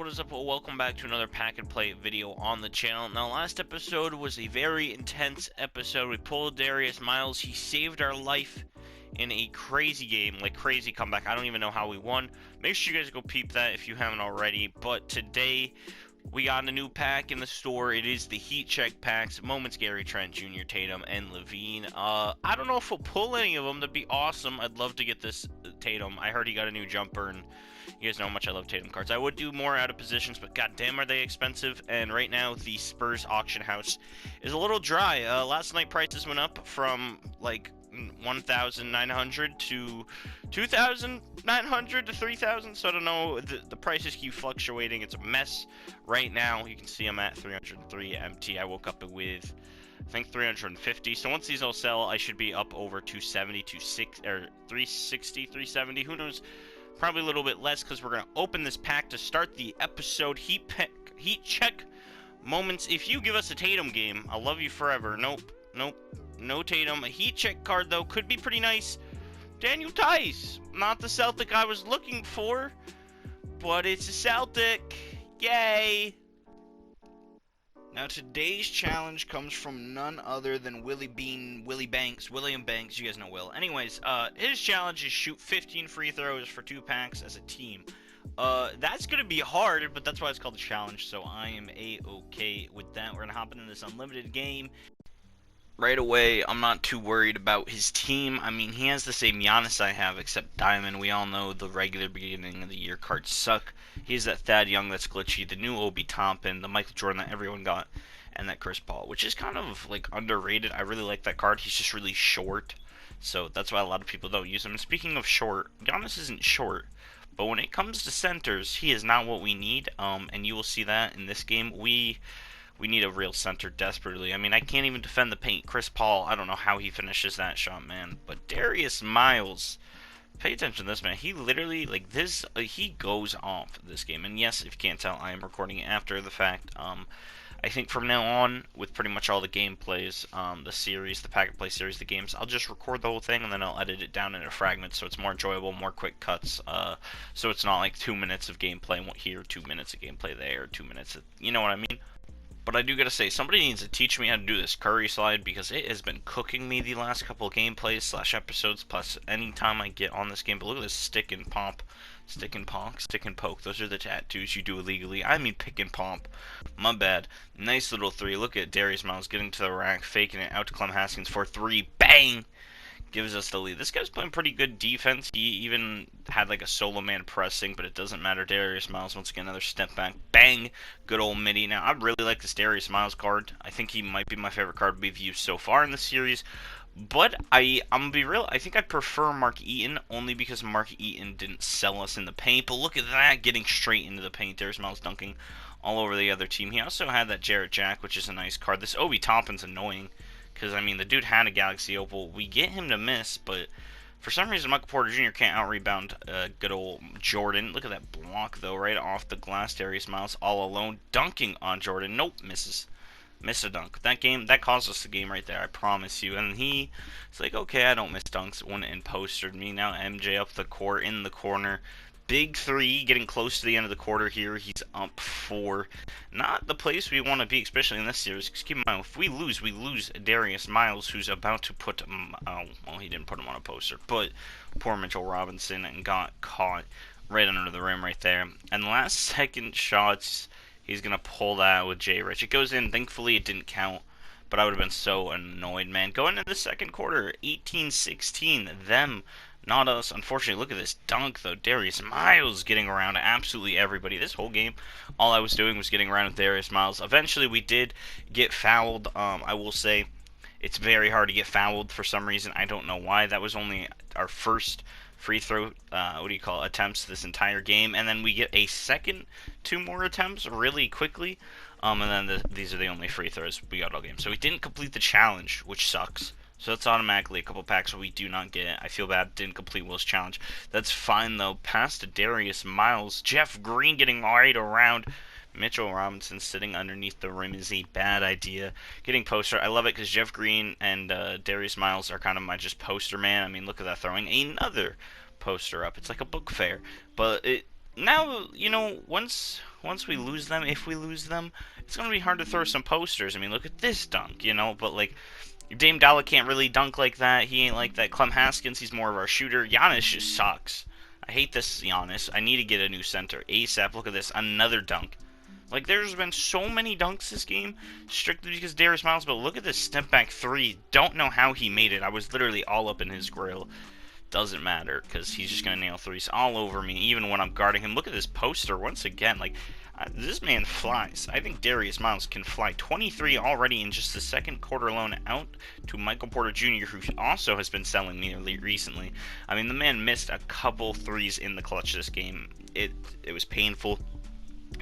what is up? Well, welcome back to another pack and play video on the channel. Now, last episode was a very intense episode. We pulled Darius Miles. He saved our life in a crazy game, like crazy comeback. I don't even know how we won. Make sure you guys go peep that if you haven't already. But today, we got a new pack in the store. It is the Heat Check packs. Moments Gary Trent Jr., Tatum, and Levine. I don't know if we'll pull any of them. That'd be awesome. I'd love to get this Tatum. I heard he got a new jumper, and you guys know how much I love Tatum cards. I would do more out of positions, but goddamn are they expensive. And right now, the Spurs auction house is a little dry. Last night, prices went up from, like, 1,900 to 2,900 to 3,000. So I don't know. The prices keep fluctuating. It's a mess right now. You can see I'm at 303 empty. I woke up with, I think, 350. So once these all sell, I should be up over 270, 360, 370. Who knows? Probably a little bit less because we're going to open this pack to start the episode. Heat Check moments. If you give us a Tatum game, I'll love you forever. Nope. No Tatum. A Heat Check card, though, could be pretty nice. Daniel Tice. Not the Celtic I was looking for, but it's a Celtic. Yay. Now, today's challenge comes from none other than William Banks. You guys know Will. Anyways, his challenge is shoot 15 free throws for 2 packs as a team. That's going to be hard, but that's why it's called a challenge, so I am A-okay with that. We're going to hop into this unlimited game. Right away, I'm not too worried about his team. I mean, he has the same Giannis I have, except Diamond. We all know the regular beginning of the year cards suck. He has that Thad Young that's glitchy, the new Obi Toppin, the Michael Jordan that everyone got, and that Chris Paul, which is kind of, like, underrated. I really like that card. He's just really short, so that's why a lot of people don't use him. And speaking of short, Giannis isn't short, but when it comes to centers, he is not what we need, and you will see that in this game. We need a real center desperately. I mean, I can't even defend the paint. Chris Paul, I don't know how he finishes that shot, man. But Darius Miles, pay attention to this, man. He literally, like, this, he goes off this game. And yes, if you can't tell, I am recording it after the fact. I think from now on, with pretty much all the gameplays, the series, the pack and play series, the games, I'll just record the whole thing and then I'll edit it down into fragments so it's more enjoyable, more quick cuts. So it's not like 2 minutes of gameplay here, 2 minutes of gameplay there, 2 minutes of, you know what I mean? But I do gotta say, somebody needs to teach me how to do this curry slide because it has been cooking me the last couple of gameplays / episodes, plus anytime I get on this game. But look at this stick and pop, stick and ponk, stick and poke. Those are the tattoos you do illegally. I mean pick and pomp. My bad. Nice little 3. Look at Darius Miles getting to the rack, faking it out to Clem Haskins for 3. Bang! Gives us the lead. This guy's playing pretty good defense. He even had like a solo man pressing, but it doesn't matter. Darius Miles, once again, another step back. Bang! Good old midi. Now, I really like this Darius Miles card. I think he might be my favorite card we've used so far in the series. But I'm going to be real, I think I prefer Mark Eaton, only because Mark Eaton didn't sell us in the paint. But look at that, getting straight into the paint. Darius Miles dunking all over the other team. He also had that Jarrett Jack, which is a nice card. This Obi Toppin's annoying. Because, I mean, the dude had a Galaxy Opal. We get him to miss, but for some reason, Michael Porter Jr. can't out-rebound good old Jordan. Look at that block, though, right off the glass. Darius Miles all alone, dunking on Jordan. Nope, misses. Missed a dunk. That game, that caused us the game right there, I promise you. And he's like, okay, I don't miss dunks. Went and postered me. Now MJ up the court, in the corner. Big 3, getting close to the end of the quarter here. He's up 4. Not the place we want to be, especially in this series. Just keep in mind, if we lose Darius Miles, who's about to put, well, he didn't put him on a poster, but poor Mitchell Robinson, and got caught right under the rim right there. And last second shots, he's going to pull that with Jay Rich. It goes in. Thankfully, it didn't count, but I would have been so annoyed, man. Going into the second quarter, 18-16, them, not us. Unfortunately, look at this dunk, though. Darius Miles getting around absolutely everybody. This whole game, all I was doing was getting around with Darius Miles. Eventually, we did get fouled. I will say it's very hard to get fouled for some reason. I don't know why. That was only our first free throw, attempts this entire game. And then we get a second 2 more attempts really quickly. And then these are the only free throws we got all game. So we didn't complete the challenge, which sucks. So that's automatically a couple packs we do not get. I feel bad, didn't complete Will's challenge. That's fine, though. Pass to Darius Miles. Jeff Green getting right around. Mitchell Robinson sitting underneath the rim is a bad idea. Getting poster, I love it because Jeff Green and Darius Miles are kind of my just poster man. I mean, look at that, throwing another poster up. It's like a book fair. But now, you know, once we lose them, if we lose them, it's gonna be hard to throw some posters. I mean, look at this dunk, you know, but like Dame Dollar can't really dunk like that. He ain't like that. Clem Haskins, he's more of our shooter. Giannis just sucks. I hate this Giannis. I need to get a new center ASAP. Look at this, another dunk. Like, there's been so many dunks this game, strictly because Darius Miles, but look at this step back three. Don't know how he made it. I was literally all up in his grill. Doesn't matter, because he's just going to nail threes all over me, even when I'm guarding him. Look at this poster, once again. Like, this man flies. I think Darius Miles can fly. 23 already in just the second quarter alone, out to Michael Porter Jr., who also has been selling me recently. I mean, the man missed a couple threes in the clutch this game. It was painful.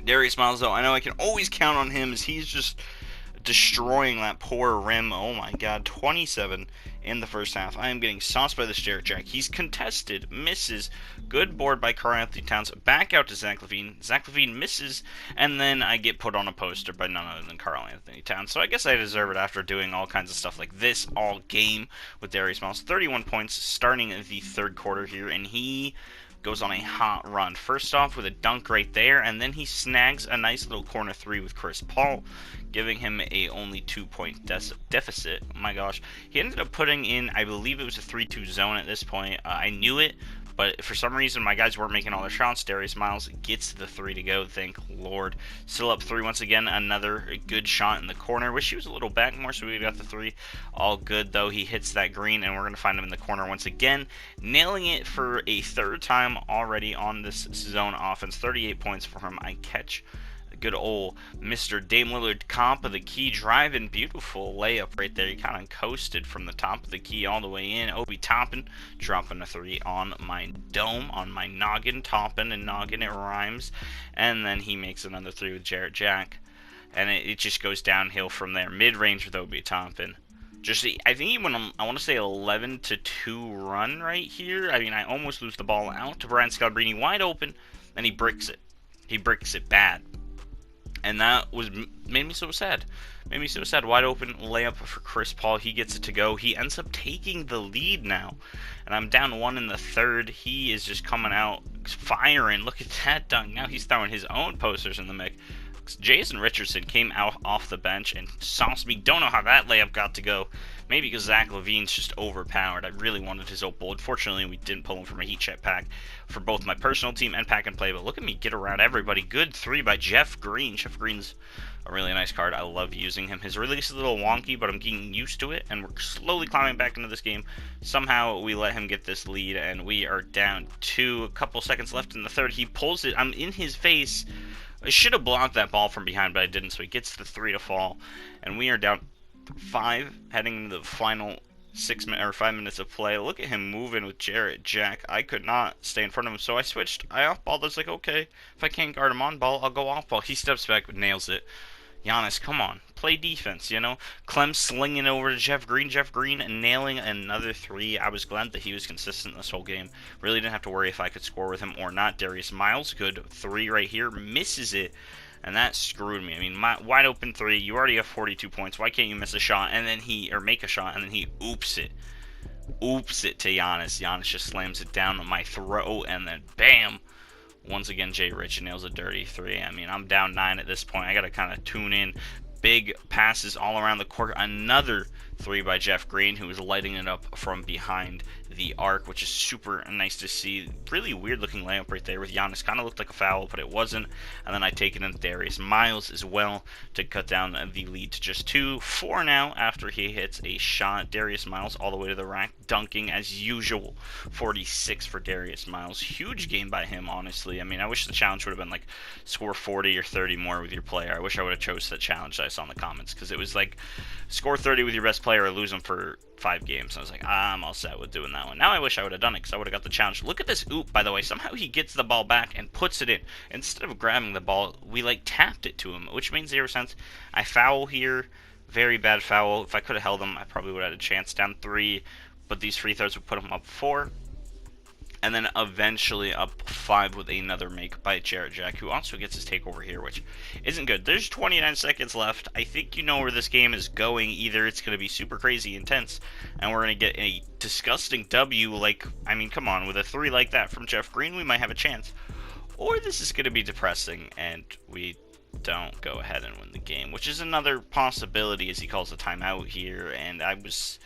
Darius Miles, though, I know I can always count on him, as he's just destroying that poor rim. Oh my god, 27 in the first half. I am getting sauced by this Jarrett Jack. He's contested, misses. Good board by Karl-Anthony Towns. Back out to Zach LaVine. Zach LaVine misses, and then I get put on a poster by none other than Karl-Anthony Towns. So I guess I deserve it after doing all kinds of stuff like this all game with Darius Miles. 31 points starting the third quarter here, and he goes on a hot run. First off with a dunk right there, and then he snags a nice little corner three with Chris Paul, giving him a only 2-point deficit. Oh my gosh. He ended up putting in, I believe it was a 3-2 zone at this point. I knew it, but for some reason my guys weren't making all their shots. Darius Miles gets the three to go, thank Lord. Still up three once again, another good shot in the corner. Wish he was a little back more so we got the three. All good though, he hits that green, and we're going to find him in the corner once again, nailing it for a third time already on this zone offense. 38 points for him. I catch good old Mr. Dame Lillard comp of the key, driving, beautiful layup right there. He kind of coasted from the top of the key all the way in. Obi Toppin dropping a three on my dome, on my noggin. Toppin and noggin, it rhymes. And then he makes another three with Jarrett Jack, and it just goes downhill from there. Mid-range with Obi Toppin. Just, I think he went on, I want to say 11-2 run right here. I mean, I almost lose the ball out to Brian Scalabrine, wide open, and he bricks it. He bricks it bad. And that made me so sad. Made me so sad. Wide open layup for Chris Paul. He gets it to go. He ends up taking the lead now. And I'm down one in the third. He is just coming out firing. Look at that dunk. Now he's throwing his own posters in the mix. Jason Richardson came out off the bench and sauced me. Don't know how that layup got to go. Maybe because Zach LaVine's just overpowered. I really wanted his opal. Unfortunately, we didn't pull him from a heat check pack for both my personal team and pack and play. But look at me get around everybody. Good three by Jeff Green. Jeff Green's a really nice card. I love using him. His release is a little wonky, but I'm getting used to it, and we're slowly climbing back into this game. Somehow we let him get this lead, and we are down two. A couple seconds left in the third. He pulls it. I'm in his face. I should have blocked that ball from behind, but I didn't, so he gets the three to fall, and we are down 5, heading into the final 5 minutes of play. Look at him moving with Jarrett Jack. I could not stay in front of him, so I switched. I off-balled. I was like, okay, if I can't guard him on ball, I'll go off-ball. He steps back, but nails it. Giannis, come on, play defense, you know? Clem slinging over to Jeff Green nailing another three. I was glad that he was consistent this whole game. Really didn't have to worry if I could score with him or not. Darius Miles, good three right here, misses it, and that screwed me. I mean, my wide open three, you already have 42 points. Why can't you miss a shot, and then make a shot, and then he oops it to Giannis. Giannis just slams it down on my throw, and then bam! Once again, Jay Rich nails a dirty three. I mean, I'm down 9 at this point. I got to kind of tune in. Big passes all around the court. Another three by Jeff Green, who is lighting it up from behind the arc, which is super nice to see. Really weird looking layup right there with Giannis. Kind of looked like a foul, but it wasn't. And then I take it in Darius Miles as well to cut down the lead to just 2. 4 now after he hits a shot. Darius Miles all the way to the rack, dunking as usual. 46 for Darius Miles. Huge game by him, honestly. I mean, I wish the challenge would have been like score 40 or 30 more with your player. I wish I would have chose the challenge that I saw in the comments, because it was like score 30 with your best player or lose them for 5 games. And I was like, I'm all set with doing that one. Now I wish I would have done it, because I would have got the challenge. Look at this oop, by the way. Somehow he gets the ball back and puts it in. Instead of grabbing the ball, we like tapped it to him, which made 0 sense. I foul here. Very bad foul. If I could have held him, I probably would have had a chance. Down 3, but these free throws would put him up 4. And then eventually up 5 with another make by Jarrett Jack, who also gets his takeover here, which isn't good. There's 29 seconds left. I think you know where this game is going. Either it's going to be super crazy intense, and we're going to get a disgusting W. Like, I mean, come on, with a 3 like that from Jeff Green, we might have a chance. or this is going to be depressing and we don't go ahead and win the game, which is another possibility as he calls a timeout here. And I was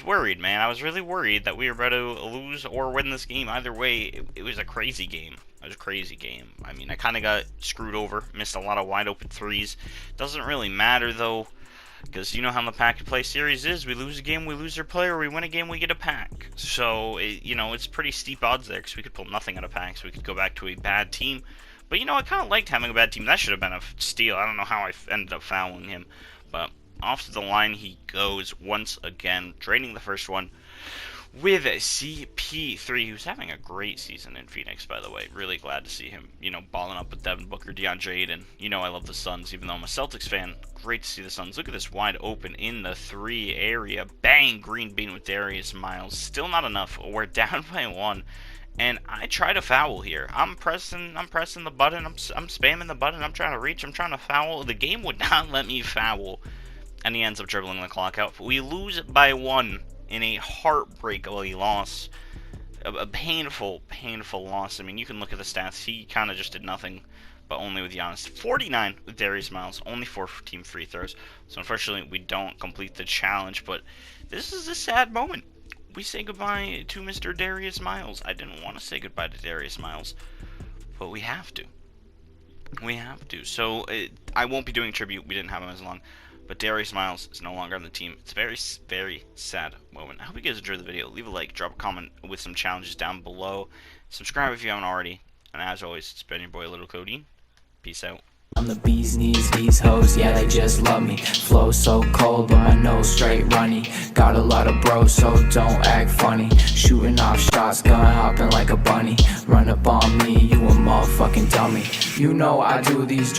worried, man. I was really worried that we were about to lose or win this game. Either way, it was a crazy game. It was a crazy game. I mean, I kind of got screwed over, missed a lot of wide open threes. Doesn't really matter though, because you know how the pack and play series is. We lose a game, we lose our player. We win a game, we get a pack. So you know, it's pretty steep odds there, because we could pull nothing out of packs. We could go back to a bad team. But you know, I kind of liked having a bad team. That should have been a steal. I don't know how I ended up fouling him, but off to the line he goes once again, draining the first one with a CP3, who's having a great season in Phoenix, by the way. Really glad to see him, you know, balling up with Devin Booker, DeAndre Ayton. You know I love the Suns, even though I'm a Celtics fan. Great to see the Suns. Look at this wide open in the 3 area. Bang! Green bean with Darius Miles. Still not enough. We're down by 1. And I try to foul here. I'm pressing the button. I'm spamming the button. I'm trying to reach. I'm trying to foul. The game would not let me foul. And he ends up dribbling the clock out. We lose by 1 in a heartbreakingly loss. A painful, painful loss. I mean, you can look at the stats. He kind of just did nothing, but only with Giannis. 49 with Darius Miles. Only 4 team free throws. So unfortunately, we don't complete the challenge. But this is a sad moment. We say goodbye to Mr. Darius Miles. I didn't want to say goodbye to Darius Miles, but we have to. We have to. So I won't be doing tribute. We didn't have him as long. But Darius Miles is no longer on the team. It's a very, very sad moment. I hope you guys enjoyed the video. Leave a like, drop a comment with some challenges down below. Subscribe if you haven't already. And as always, it's been your boy Little Cody. Peace out. I'm the bee's knees, these hoes, yeah, they just love me. Flow so cold, but my nose straight runny. Got a lot of bros, so don't act funny. Shooting off shots, gun hopping like a bunny. Run up on me, you a motherfucking dummy. You know I do these